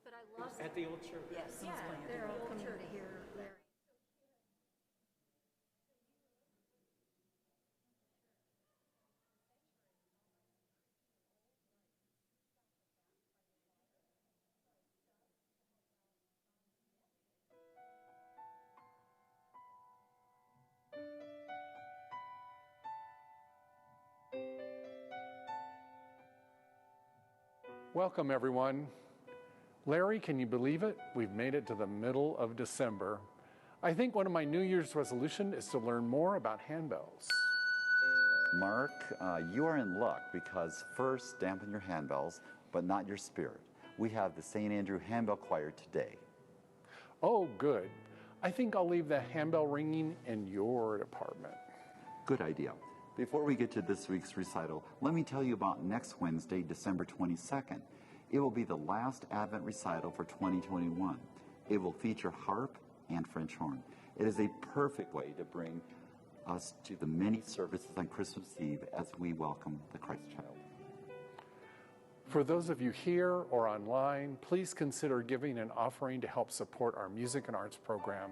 But I love At the old church. yes, yeah, they're all coming to hear Larry. Welcome, everyone. Larry, can you believe it? We've made it to the middle of December. I think one of my New Year's resolution is to learn more about handbells. Mark, you are in luck because first, dampen your handbells, but not your spirit. We have the St. Andrew Handbell Choir today. Oh, good. I think I'll leave the handbell ringing in your department. Good idea. Before we get to this week's recital, let me tell you about next Wednesday, December 22nd. It will be the last Advent recital for 2021. It will feature harp and French horn. It is a perfect way to bring us to the many services on Christmas Eve as we welcome the Christ child. For those of you here or online, please consider giving an offering to help support our music and arts program.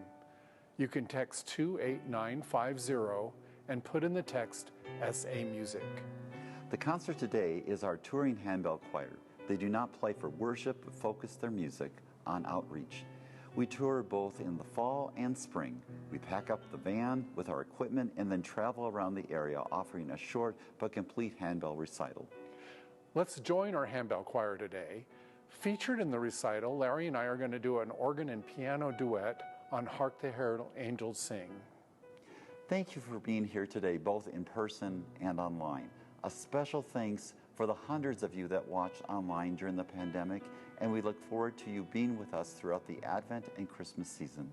You can text 28950 and put in the text SA Music. The concert today is our touring handbell choir. They do not play for worship, but focus their music on outreach. We tour both in the fall and spring. We pack up the van with our equipment and then travel around the area offering a short but complete handbell recital. Let's join our handbell choir today. Featured in the recital, Larry and I are going to do an organ and piano duet on Hark the Herald Angels Sing. Thank you for being here today, both in person and online. A special thanks for the hundreds of you that watched online during the pandemic, and we look forward to you being with us throughout the Advent and Christmas season.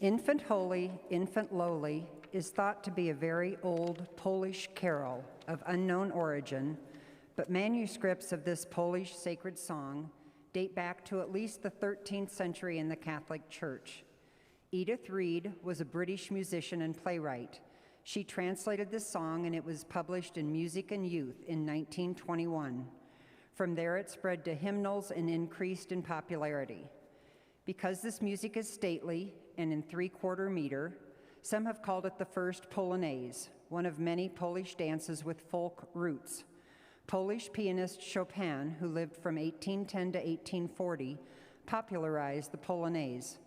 Infant Holy, Infant Lowly is thought to be a very old Polish carol of unknown origin, but manuscripts of this Polish sacred song date back to at least the 13th century in the Catholic Church. Edith Reed was a British musician and playwright. She translated this song and it was published in Music and Youth in 1921. From there it spread to hymnals and increased in popularity. Because this music is stately and in 3/4 meter, some have called it the first Polonaise, one of many Polish dances with folk roots. Polish pianist Chopin, who lived from 1810 to 1840, popularized the Polonaise.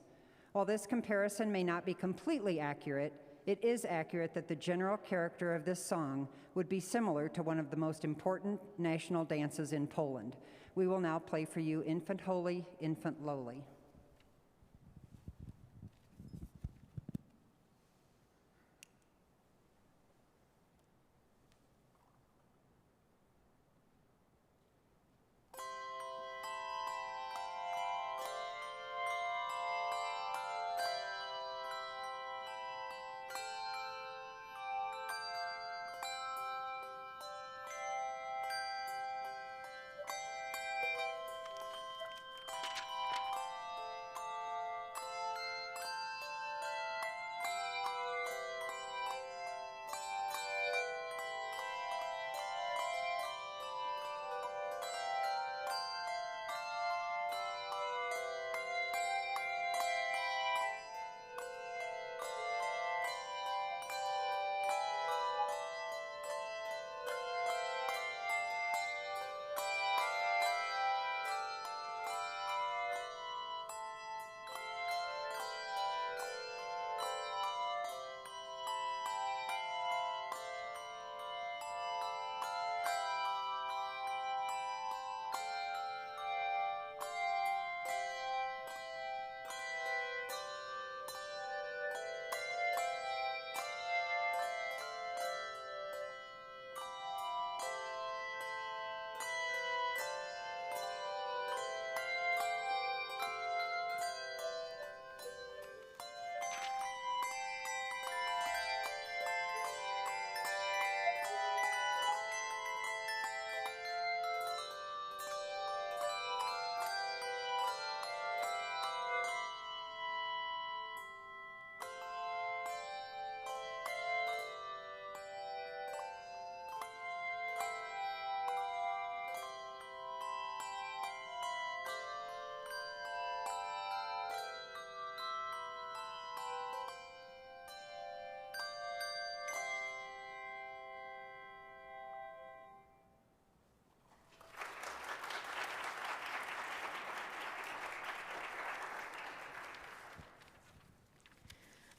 While this comparison may not be completely accurate, it is accurate that the general character of this song would be similar to one of the most important national dances in Poland. We will now play for you Infant Holy, Infant Lowly.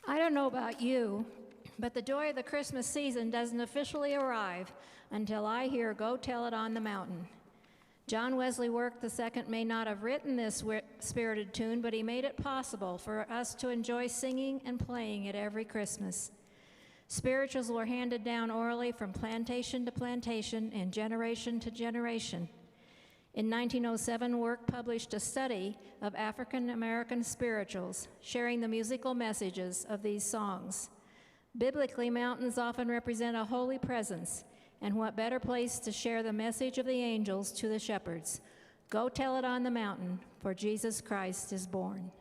I don't know about you, but the joy of the Christmas season doesn't officially arrive until I hear "Go Tell It on the Mountain." John Wesley Work II may not have written this spirited tune, but he made it possible for us to enjoy singing and playing it every Christmas. Spirituals were handed down orally from plantation to plantation and generation to generation. In 1907, Work published a study of African American spirituals, sharing the musical messages of these songs. Biblically, mountains often represent a holy presence, and what better place to share the message of the angels to the shepherds? Go tell it on the mountain, for Jesus Christ is born.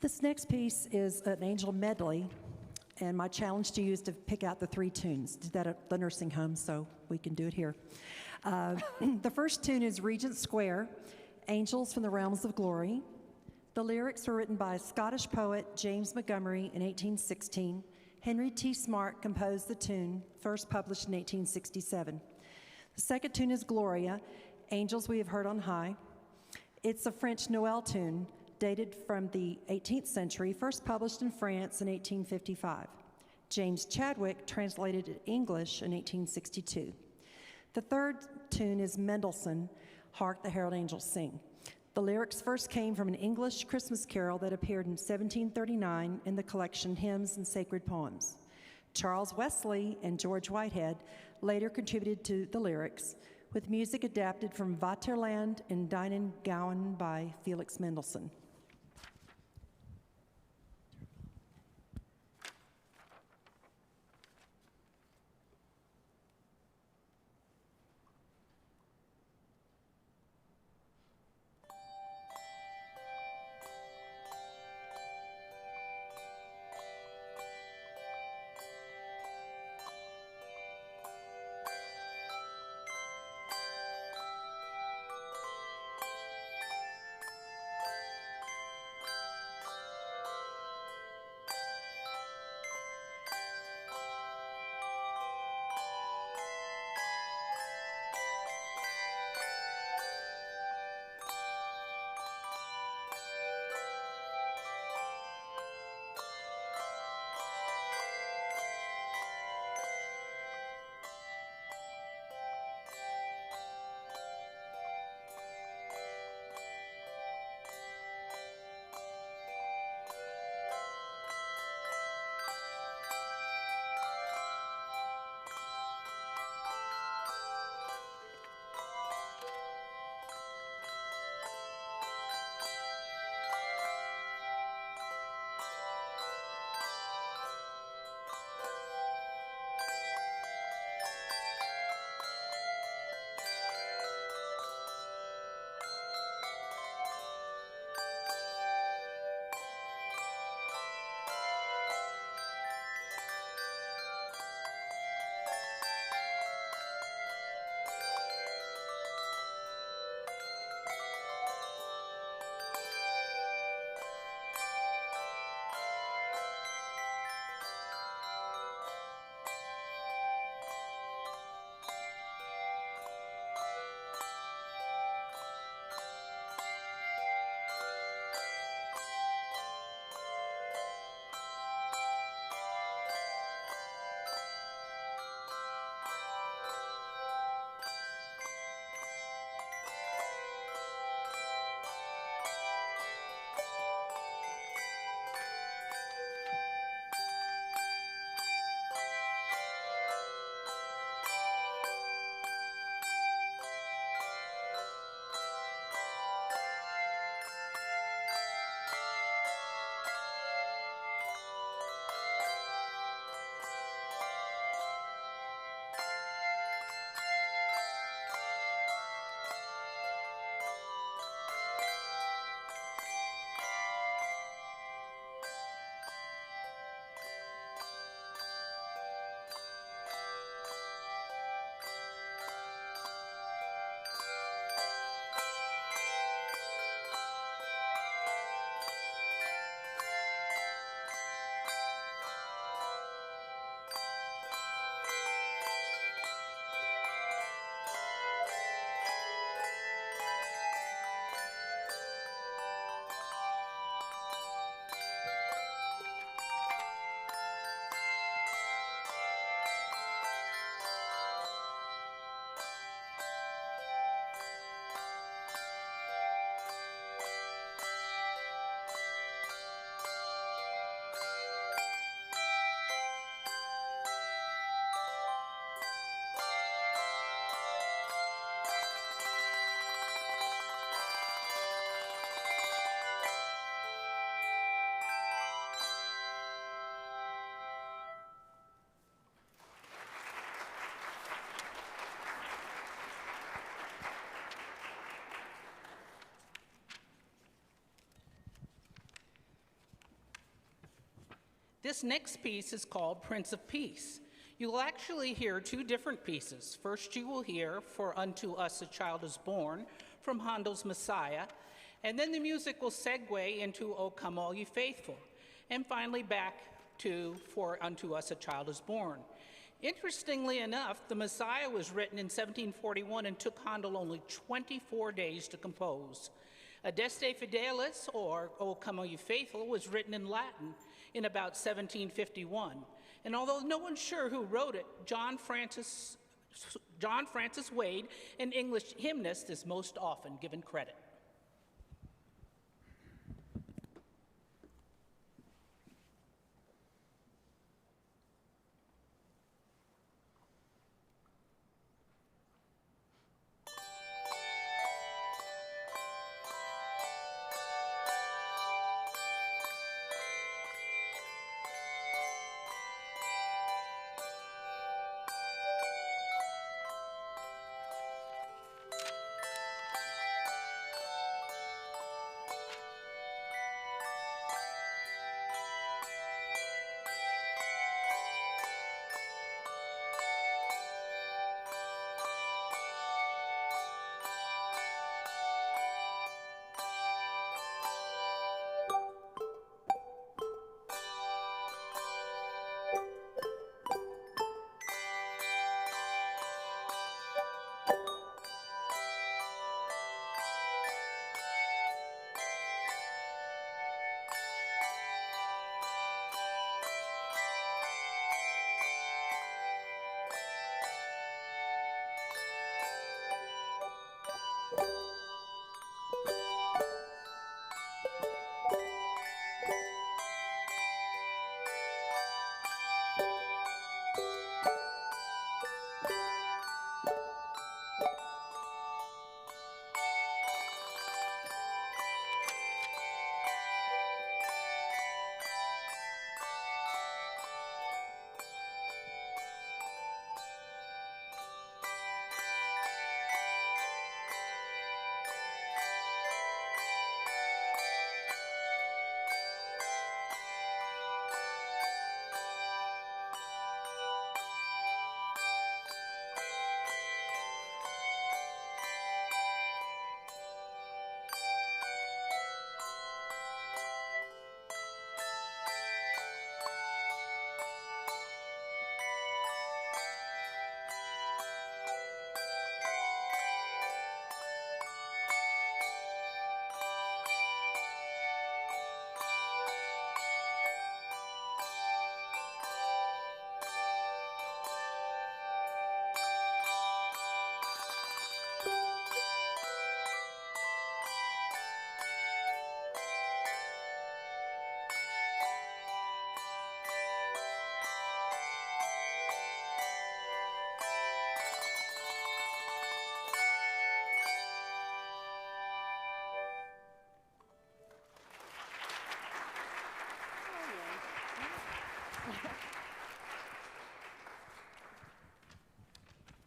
This next piece is an angel medley, and my challenge to you is to pick out the 3 tunes. Did that at the nursing home, so we can do it here. The first tune is Regent Square, Angels from the Realms of Glory. The lyrics were written by Scottish poet James Montgomery in 1816. Henry T. Smart composed the tune, first published in 1867. The second tune is Gloria, Angels We Have Heard on High. It's a French Noel tune dated from the 18th century, first published in France in 1855. James Chadwick translated it in English in 1862. The third tune is Mendelssohn, Hark the Herald Angels Sing. The lyrics first came from an English Christmas carol that appeared in 1739 in the collection Hymns and Sacred Poems. Charles Wesley and George Whitehead later contributed to the lyrics, with music adapted from Vaterland and Deinen Gauen by Felix Mendelssohn. This next piece is called Prince of Peace. You'll actually hear two different pieces. First, you will hear For Unto Us a Child is Born from Handel's Messiah, and then the music will segue into O Come All Ye Faithful, and finally back to For Unto Us a Child is Born. Interestingly enough, the Messiah was written in 1741 and took Handel only 24 days to compose. Adeste Fidelis, or O Come All Ye Faithful, was written in Latin in about 1751. And although no one's sure who wrote it, John Francis Wade, an English hymnist, is most often given credit.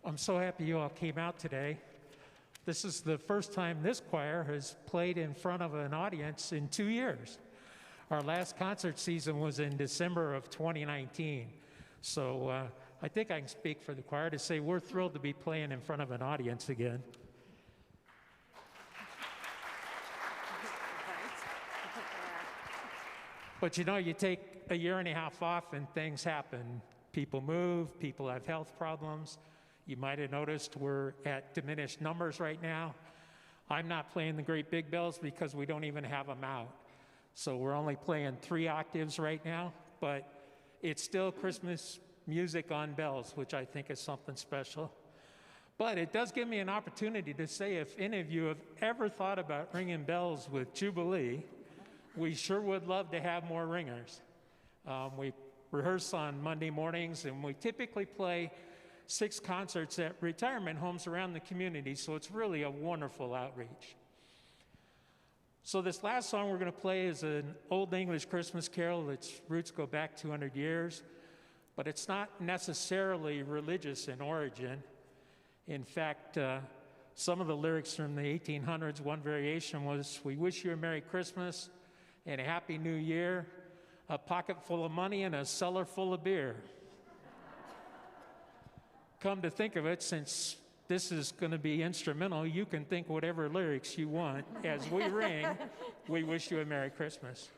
I'm so happy you all came out today. This is the first time this choir has played in front of an audience in 2 years. Our last concert season was in December of 2019. So I think I can speak for the choir to say we're thrilled to be playing in front of an audience again. But you know, you take a year and a half off and things happen. People move, people have health problems. You might have noticed we're at diminished numbers right now. I'm not playing the great big bells because we don't even have them out. So we're only playing 3 octaves right now, but it's still Christmas music on bells, which I think is something special. But it does give me an opportunity to say if any of you have ever thought about ringing bells with Jubilee, we sure would love to have more ringers. We rehearse on Monday mornings, and we typically play 6 concerts at retirement homes around the community, so it's really a wonderful outreach. So this last song we're going to play is an old English Christmas carol. Its roots go back 200 years, but it's not necessarily religious in origin. In fact, some of the lyrics from the 1800s, one variation was, "We wish you a Merry Christmas and a Happy New Year. a pocket full of money and a cellar full of beer. Come to think of it, since this is going to be instrumental, you can think whatever lyrics you want. As we ring, we wish you a Merry Christmas.